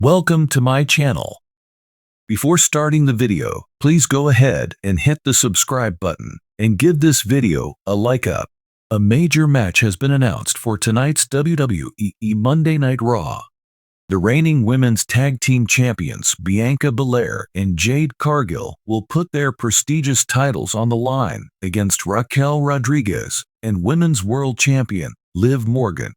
Welcome to my channel. Before starting the video, please go ahead and hit the subscribe button and give this video a like up. A major match has been announced for tonight's WWE Monday Night Raw. The reigning women's tag team champions Bianca Belair and Jade Cargill will put their prestigious titles on the line against Raquel Rodriguez and women's world champion Liv Morgan.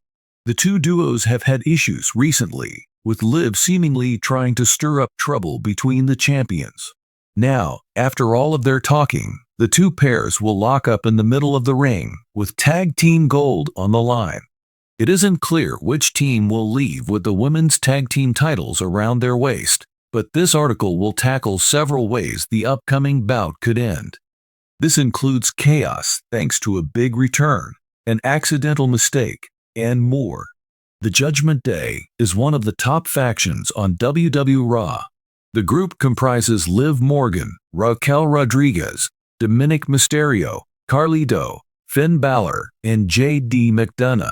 The two duos have had issues recently, with Liv seemingly trying to stir up trouble between the champions. Now, after all of their talking, the two pairs will lock up in the middle of the ring with tag team gold on the line. It isn't clear which team will leave with the women's tag team titles around their waist, but this article will tackle several ways the upcoming bout could end. This includes chaos thanks to a big return, an accidental mistake, and more. The Judgment Day is one of the top factions on WWE Raw. The group comprises Liv Morgan, Raquel Rodriguez, Dominik Mysterio, Carlito, Finn Balor, and J.D. McDonough.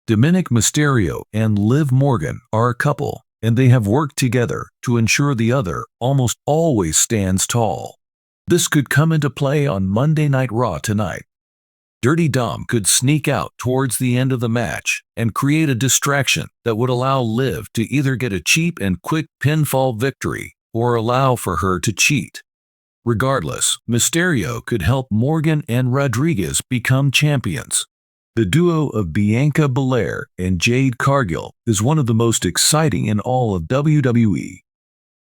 Dominik Mysterio and Liv Morgan are a couple, and they have worked together to ensure the other almost always stands tall. This could come into play on Monday Night Raw tonight. Dirty Dom could sneak out towards the end of the match and create a distraction that would allow Liv to either get a cheap and quick pinfall victory or allow for her to cheat. Regardless, Mysterio could help Morgan and Rodriguez become champions. The duo of Bianca Belair and Jade Cargill is one of the most exciting in all of WWE.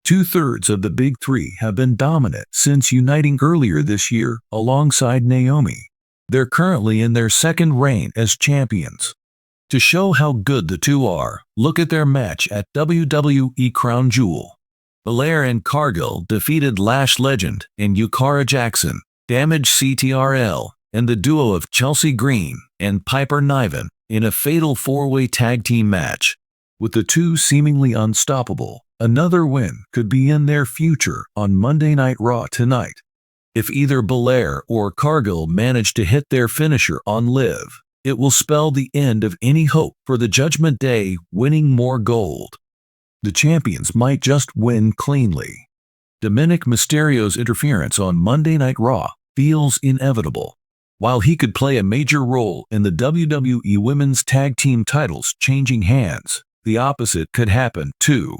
Two-thirds of the Big Three have been dominant since uniting earlier this year alongside Naomi. They're currently in their second reign as champions. To show how good the two are, look at their match at WWE Crown Jewel. Belair and Cargill defeated Lash Legend and Yukara Jackson, Damage CTRL, and the duo of Chelsea Green and Piper Niven in a fatal four-way tag team match. With the two seemingly unstoppable, another win could be in their future on Monday Night Raw tonight. If either Belair or Cargill manage to hit their finisher on Liv, it will spell the end of any hope for the Judgment Day winning more gold. The champions might just win cleanly. Dominik Mysterio's interference on Monday Night Raw feels inevitable. While he could play a major role in the WWE Women's Tag Team titles changing hands, the opposite could happen too.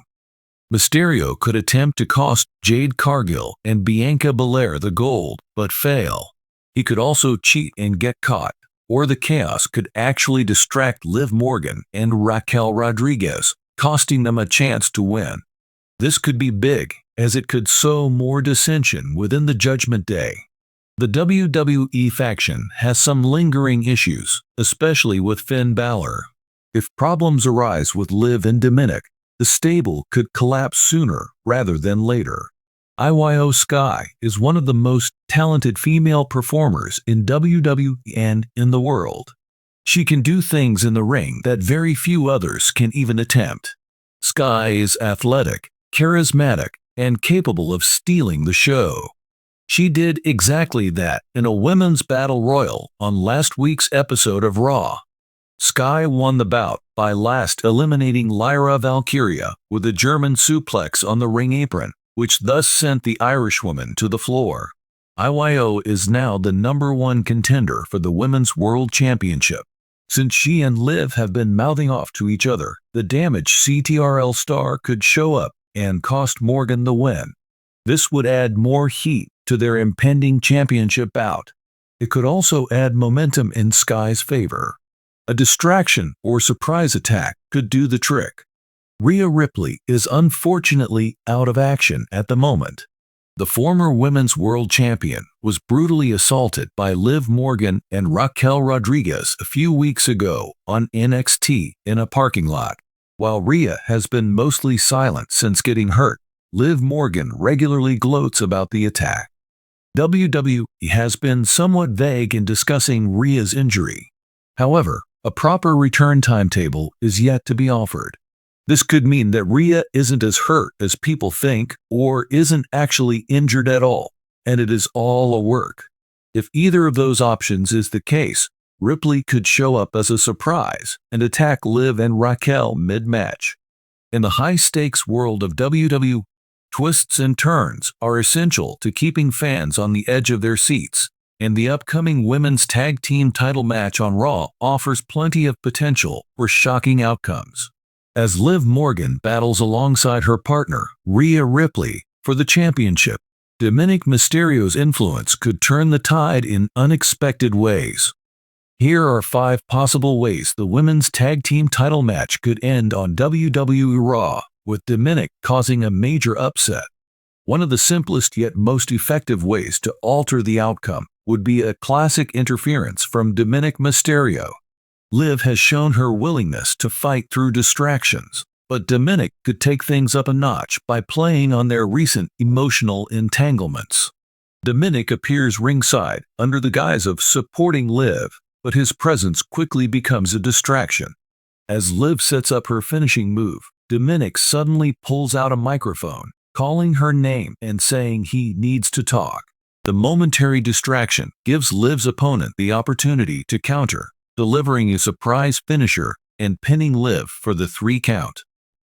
Mysterio could attempt to cost Jade Cargill and Bianca Belair the gold, but fail. He could also cheat and get caught, or the chaos could actually distract Liv Morgan and Raquel Rodriguez, costing them a chance to win. This could be big, as it could sow more dissension within the Judgment Day. The WWE faction has some lingering issues, especially with Finn Balor. If problems arise with Liv and Dominik, the stable could collapse sooner rather than later. Io Sky is one of the most talented female performers in WWE and in the world. She can do things in the ring that very few others can even attempt. Sky is athletic, charismatic, and capable of stealing the show. She did exactly that in a women's battle royal on last week's episode of Raw. Sky won the bout by last eliminating Lyra Valkyria with a German suplex on the ring apron, which thus sent the Irishwoman to the floor. Io is now the #1 contender for the Women's World Championship. Since she and Liv have been mouthing off to each other, the Damage CTRL star could show up and cost Morgan the win. This would add more heat to their impending championship bout. It could also add momentum in Sky's favor. A distraction or surprise attack could do the trick. Rhea Ripley is unfortunately out of action at the moment. The former Women's World Champion was brutally assaulted by Liv Morgan and Raquel Rodriguez a few weeks ago on NXT in a parking lot. While Rhea has been mostly silent since getting hurt, Liv Morgan regularly gloats about the attack. WWE has been somewhat vague in discussing Rhea's injury. However, a proper return timetable is yet to be offered. This could mean that Rhea isn't as hurt as people think or isn't actually injured at all, and it is all a work. If either of those options is the case, Ripley could show up as a surprise and attack Liv and Raquel mid-match. In the high-stakes world of WWE, twists and turns are essential to keeping fans on the edge of their seats, and the upcoming women's tag team title match on Raw offers plenty of potential for shocking outcomes. As Liv Morgan battles alongside her partner, Rhea Ripley, for the championship, Dominik Mysterio's influence could turn the tide in unexpected ways. Here are 5 possible ways the women's tag team title match could end on WWE Raw, with Dominik causing a major upset. One of the simplest yet most effective ways to alter the outcome would be a classic interference from Dominik Mysterio. Liv has shown her willingness to fight through distractions, but Dominik could take things up a notch by playing on their recent emotional entanglements. Dominik appears ringside under the guise of supporting Liv, but his presence quickly becomes a distraction. As Liv sets up her finishing move, Dominik suddenly pulls out a microphone, calling her name and saying he needs to talk. The momentary distraction gives Liv's opponent the opportunity to counter, delivering a surprise finisher and pinning Liv for the 3 count.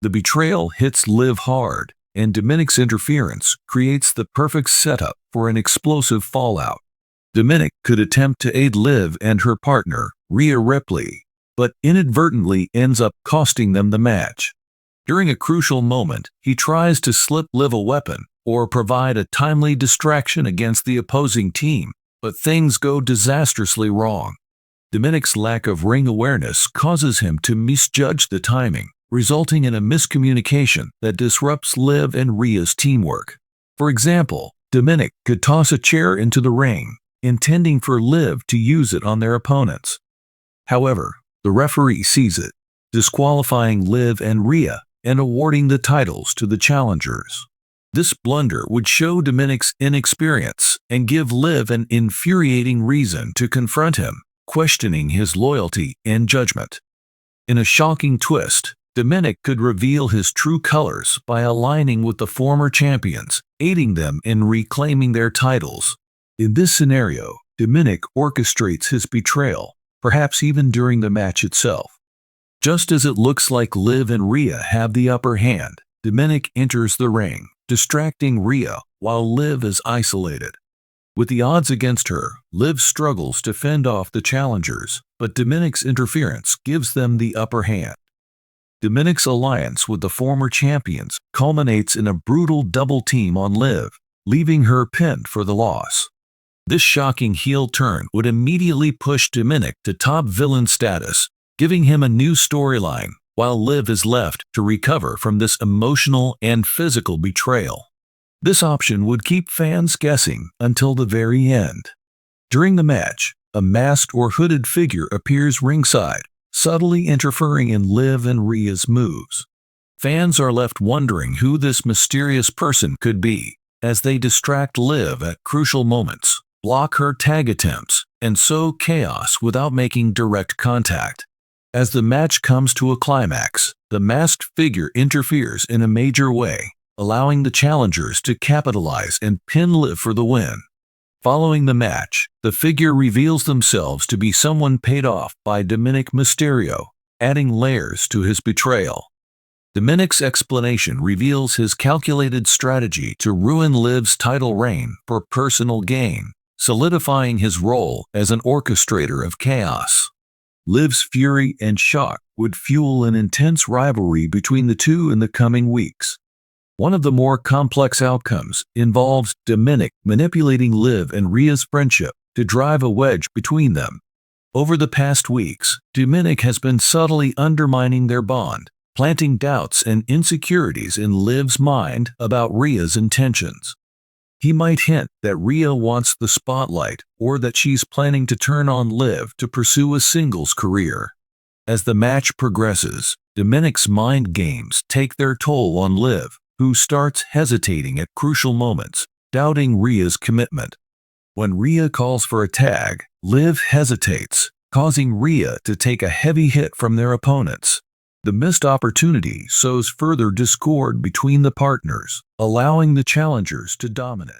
The betrayal hits Liv hard, and Dominik's interference creates the perfect setup for an explosive fallout. Dominik could attempt to aid Liv and her partner, Rhea Ripley, but inadvertently ends up costing them the match. During a crucial moment, he tries to slip Liv a weapon or provide a timely distraction against the opposing team, but things go disastrously wrong. Dominik's lack of ring awareness causes him to misjudge the timing, resulting in a miscommunication that disrupts Liv and Rhea's teamwork. For example, Dominik could toss a chair into the ring, intending for Liv to use it on their opponents. However, the referee sees it, disqualifying Liv and Rhea and awarding the titles to the challengers. This blunder would show Dominik's inexperience and give Liv an infuriating reason to confront him, questioning his loyalty and judgment. In a shocking twist, Dominik could reveal his true colors by aligning with the former champions, aiding them in reclaiming their titles. In this scenario, Dominik orchestrates his betrayal, perhaps even during the match itself. Just as it looks like Liv and Rhea have the upper hand, Dominik enters the ring, distracting Rhea while Liv is isolated. With the odds against her, Liv struggles to fend off the challengers, but Dominik's interference gives them the upper hand. Dominik's alliance with the former champions culminates in a brutal double team on Liv, leaving her pinned for the loss. This shocking heel turn would immediately push Dominik to top villain status, giving him a new storyline, while Liv is left to recover from this emotional and physical betrayal. This option would keep fans guessing until the very end. During the match, a masked or hooded figure appears ringside, subtly interfering in Liv and Rhea's moves. Fans are left wondering who this mysterious person could be, as they distract Liv at crucial moments, block her tag attempts, and sow chaos without making direct contact. As the match comes to a climax, the masked figure interferes in a major way, allowing the challengers to capitalize and pin Liv for the win. Following the match, the figure reveals themselves to be someone paid off by Dominik Mysterio, adding layers to his betrayal. Dominik's explanation reveals his calculated strategy to ruin Liv's title reign for personal gain, solidifying his role as an orchestrator of chaos. Liv's fury and shock would fuel an intense rivalry between the two in the coming weeks. One of the more complex outcomes involves Dominik manipulating Liv and Rhea's friendship to drive a wedge between them. Over the past weeks, Dominik has been subtly undermining their bond, planting doubts and insecurities in Liv's mind about Rhea's intentions. He might hint that Rhea wants the spotlight or that she's planning to turn on Liv to pursue a singles career. As the match progresses, Dominik's mind games take their toll on Liv, who starts hesitating at crucial moments, doubting Rhea's commitment. When Rhea calls for a tag, Liv hesitates, causing Rhea to take a heavy hit from their opponents. The missed opportunity sows further discord between the partners, allowing the challengers to dominate.